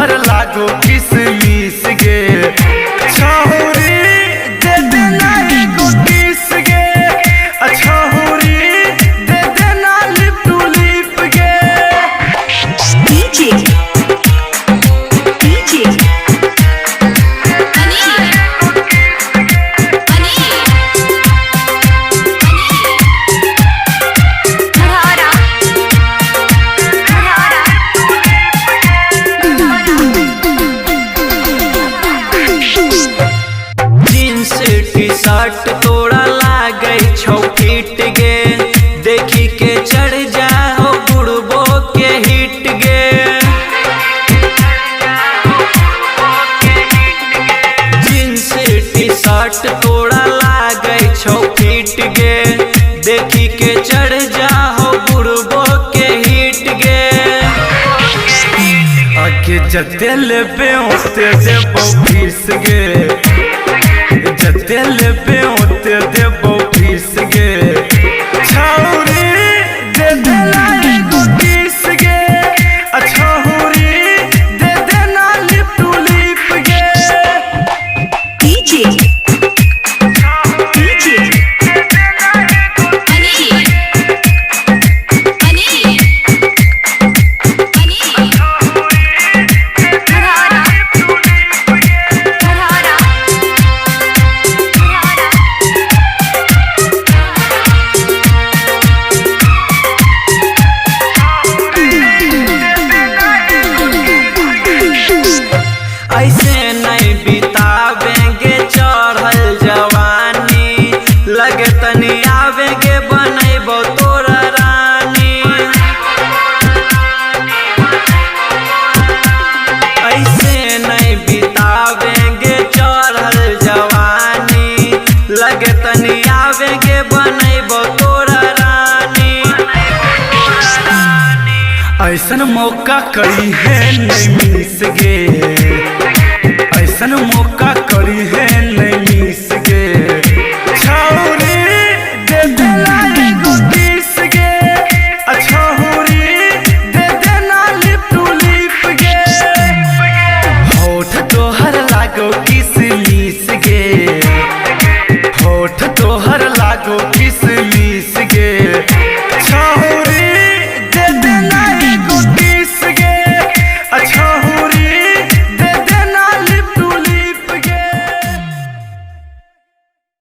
सुघर लागो किसमिस गे छहुरी दे देना एगो किस गे छहुरी दे देना लिप टू लिप गे। टी शर्ट तोड़ा लागे छौ फिट गे देखी के चढ़ जाओ बुढ़बो के हिट गे। जींस टी शर्ट तोड़ा लागे छौ फिट गे देखी के चढ़ जाओ बुढ़बो के हिट गे। आगे जते लेबे ओते देबो फीस गे जते लेबे ओते देबो फीस गे छहुरी दे देना एगो किस गे छहुरी दे देना लिप टू लिप गे। ऐसे नहीं बितावेंगे चढ़ल जवानी लगे तनी आवेंगे बनैबो तोरा रानी। ऐसे नहीं बितावेंगे चढ़ल जवानी लगे तनी आवेंगे बनैबो तोरा रानी। ऐसन मौका करी है नहीं मिस गे